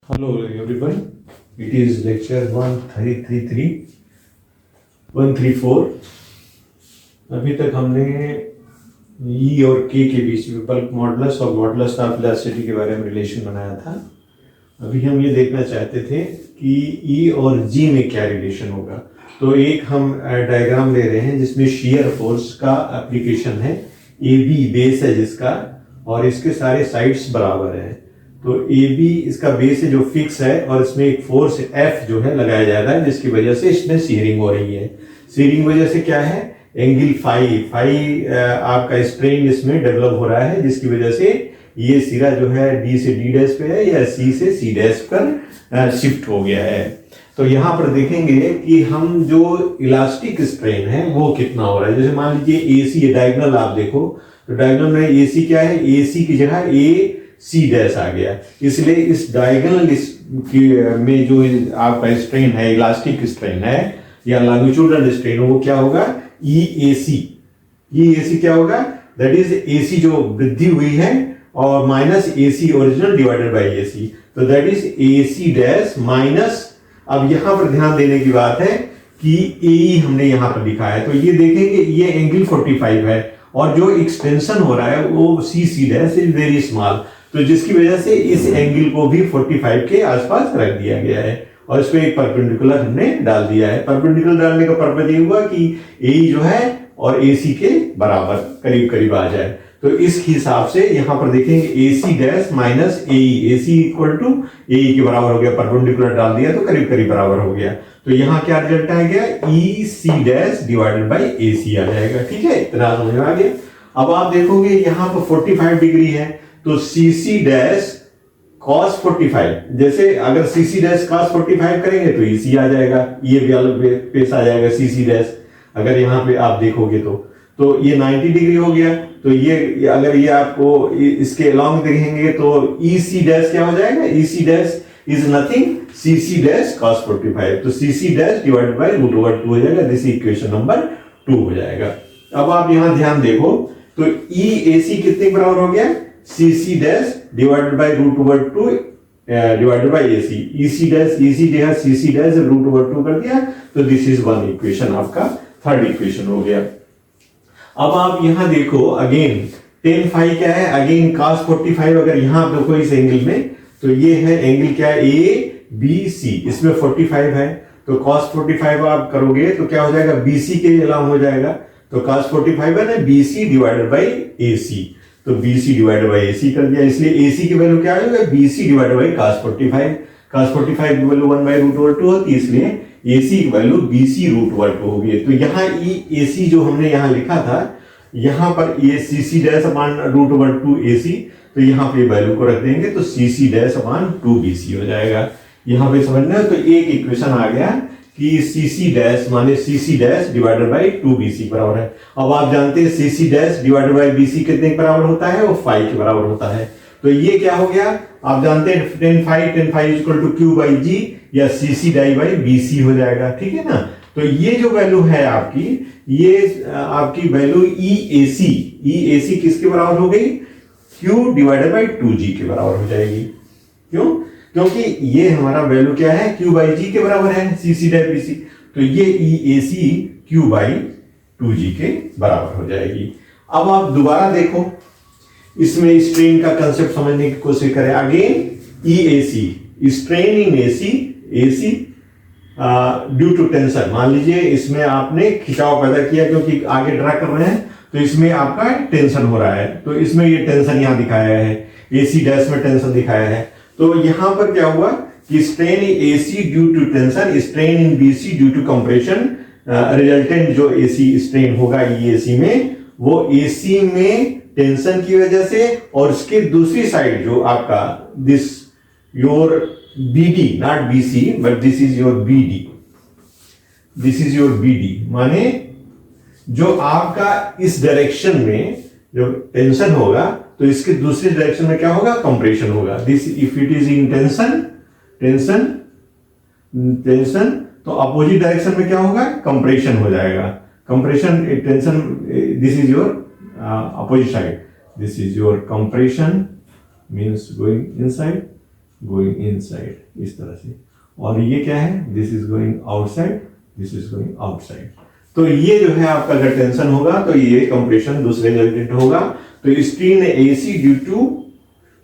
Hello everyone, it is lecture 1333, 134। अभी तक हमने ई और के बीच में बल्क मॉडुलस और मॉडुलस ऑफ इलास्टिसिटी के बारे में रिलेशन बनाया था। अभी हम ये देखना चाहते थे कि ई और जी में क्या रिलेशन होगा। तो एक हम डायग्राम ले रहे हैं जिसमें शियर फोर्स का एप्लीकेशन है, ए बी बेस है जिसका, और इसके सारे साइड्स बराबर हैं। तो ए बी इसका बेस है जो फिक्स है, और इसमें एक फोर्स एफ जो है लगाया जा रहा है, जिसकी वजह से इसमें सीयरिंग हो रही है। सीयरिंग वजह से क्या है, एंगल फाई आपका स्ट्रेन इसमें डेवलप हो रहा है, जिसकी वजह से ये सिरा जो है डी से डी डैश पे है या सी से सी डैश पर शिफ्ट हो गया है। तो यहाँ पर देखेंगे कि हम जो इलास्टिक स्ट्रेन है वो कितना हो रहा है। जैसे मान लीजिए ए सी डायगोनल आप देखो, तो डायगोनल में ए सी क्या है, ए सी की जगह ए सी डैश आ गया, इसलिए इस डायगोनल में जो आपका स्ट्रेन है, इलास्टिक स्ट्रेन है या लॉन्गिट्यूडनल स्ट्रेन, वो क्या होगा, ई ए सी। ई ए सी क्या होगा, दैट इज ए सी जो वृद्धि हुई है और minus A C original divided by A C, तो that is A C dash minus. अब यहां पर ध्यान देने की बात है कि ए हमने यहां पर लिखा है, तो ये देखेंगे ये एंगल 45 है और जो एक्सटेंशन हो रहा है वो C C dash is very small, तो जिसकी वजह से इस एंगल को भी 45 के आसपास रख दिया गया है और इस पे एक परपेंडिकुलर हमने डाल दिया है। परपेंडिकुलर डालने का पर्पज ये हुआ कि ए जो है और ए सी के बराबर करीब करीब आ जाए। तो इस हिसाब से यहां पर देखेंगे A C dash minus A C equal to A के बराबर हो गया, परपेंडिकुलर डाल दिया तो करीब करीब बराबर हो गया। तो यहाँ क्या रिजल्ट आ गया, ई C dash divided by A सी आ जाएगा। ठीक है, इतना समझ में आ गया। अब आप देखोगे यहाँ पर 45 डिग्री है, तो सी सी डैश cos 45, जैसे अगर सी सी डैश cos 45 करेंगे तो इसी आ जाएगा, ये भी अलग पेश आ जाएगा सी सी डैश। अगर यहाँ पे आप देखोगे तो ये 90 डिग्री हो गया, तो ये अगर ये आपको इसके अलॉन्ग देखेंगे तो ई सी डैश क्या हो जाएगा, E C dash is nothing C C dash cos 45, तो C C dash divided by √2 हो जाएगा। दिस इक्वेशन नंबर 2 हो जाएगा। अब आप यहाँ ध्यान देखो, तो ई ए सी कितने बराबर हो गया, C C dash divided by √2 divided by A C. E C dash C C dash √2 कर दिया, तो दिस इज वन इक्वेशन, आपका थर्ड इक्वेशन हो गया। अब आप यहां देखो अगेन tan फाई क्या है, अगेन cos 45। अगर यहां आप देखो इस एंगल में, तो ये है एंगल क्या है, ए बी सी, इसमें 45 है, तो cos 45 आप करोगे तो क्या हो जाएगा, बी सी के अलावा हो जाएगा, तो cos 45 है ना, B C divided by A C, तो BC डिवाइडेड बाई AC कर दिया, इसलिए AC की वैल्यू क्या आएगा, BC divided by cos 45। cos 45 की वैल्यू 1/√2 होती है, इसलिए AC की वैल्यू BC √2 होगी। तो यहाँ AC जो हमने यहाँ लिखा था, यहाँ पर ये CC डैश अपान √2 AC, तो यहाँ पे वैल्यू को रख देंगे तो CC डैश अपान 2 BC हो जाएगा। यहाँ पे समझना है, तो एक इक्वेशन आ गया कि CC डैश माने CC dash divided by 2BC बराबर है। अब आप जानते हैं CC dash divided by BC कितने के बराबर होता है, वो 5 के बराबर होता है। तो ये क्या हो गया, आप जानते हैं tan phi equal to Q by G या CC डाई बाई BC हो जाएगा। ठीक है ना, तो ये जो वैल्यू है आपकी, ये आपकी वैल्यू EAC किसके बराबर हो गई, Q डिवाइडेड बाई 2G के बराबर हो जाएगी। क्यों, क्योंकि ये हमारा वैल्यू क्या है, Q बाई G के बराबर है, CC डाई BC, तो ये EAC Q बाई 2G के बराबर हो जाएगी। अब आप दोबारा देखो, इसमें स्ट्रेन का कंसेप्ट समझने की कोशिश करें। Again EAC strain in AC due to tension. मान लीजिए इसमें आपने खिंचाव पैदा किया, क्योंकि आगे ड्रा कर रहे हैं, तो इसमें आपका टेंशन हो रहा है, तो इसमें ये टेंशन यहां दिखाया है, AC डैश में टेंशन दिखाया है। तो यहां पर क्या हुआ कि strain in AC due to tension, strain in BC due to compression, resultant जो AC स्ट्रेन होगा EAC में, वो AC में टेंशन की वजह से, और उसके दूसरी साइड जो आपका this your BD, not BC but this is your BD, this is your BD, माने जो आपका इस डायरेक्शन में जो टेंशन होगा, तो इसके दूसरी डायरेक्शन में क्या होगा, कंप्रेशन होगा। This if it is in tension, तो अपोजिट डायरेक्शन में क्या होगा, कंप्रेशन हो जाएगा। Compression tension, this is your opposite side, this is your compression means going inside, going inside, इस तरह से, और ये क्या है, this is going outside, this is going outside. तो ये जो है आपका अगर टेंशन होगा तो ये कंप्रेशन दूसरे रिजल्टेंट होगा। तो strain AC due to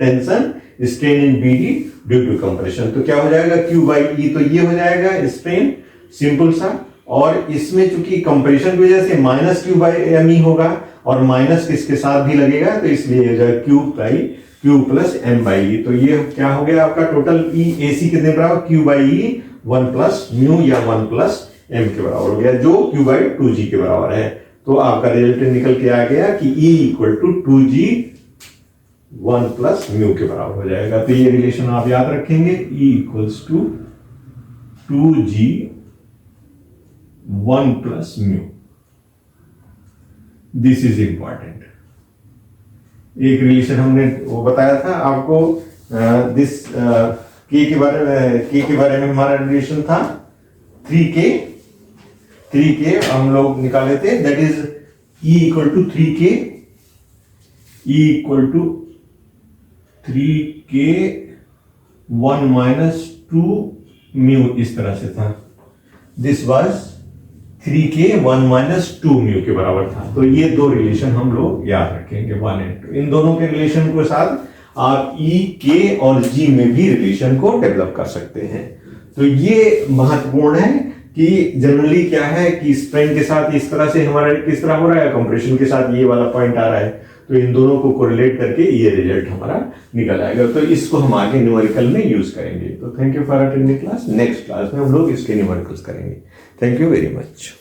tension, strain in BD due to compression. तो क्या हो जाएगा, Q बाई ई, तो ये हो जाएगा स्ट्रेन, सिंपल सा। और इसमें चूंकि कंप्रेशन की वजह से minus Q by M E होगा, और माइनस किसके साथ भी लगेगा, तो इसलिए हो जाएगा Q plus M by E. तो ये क्या हो गया आपका टोटल ई एसी कितने बराबर, Q by E 1 plus mu या 1 प्लस एम के बराबर हो गया, जो Q बाई 2G के बराबर है। तो आपका रिजल्टेंट निकल के आ गया कि E equal to 2G 1 plus mu के बराबर हो जाएगा। तो ये रिलेशन आप याद रखेंगे, E equals to 2G 1 plus mu. This is important. एक रिलेशन हमने वो बताया था आपको, दिस के के बारे में हमारा रिलेशन था 3K हम लोग निकाले थे, that is E equal to 3K, E equal to 3K 1 minus 2 mu, इस तरह से था। This was 3K 1 minus 2 mu के बराबर था। तो ये दो रिलेशन हम लोग याद रखेंगे, 1 और 2। इन दोनों के रिलेशन के साथ आप E, K और G में भी रिलेशन को डेवलप कर सकते हैं। तो ये महत्वपूर्ण है कि जनरली क्या है कि स्ट्रेन के साथ इस तरह से हमारा किस तरह हो रहा है, कंप्रेशन के साथ ये वाला पॉइंट आ रहा है, तो इन दोनों को कोरिलेट करके ये रिजल्ट हमारा निकल आएगा। तो इसको हम आगे न्यूमेरिकल में यूज करेंगे। तो thank you for attending class. Next class में हम लोग इसके न्यूमेरिकल्स करेंगे। Thank you very much.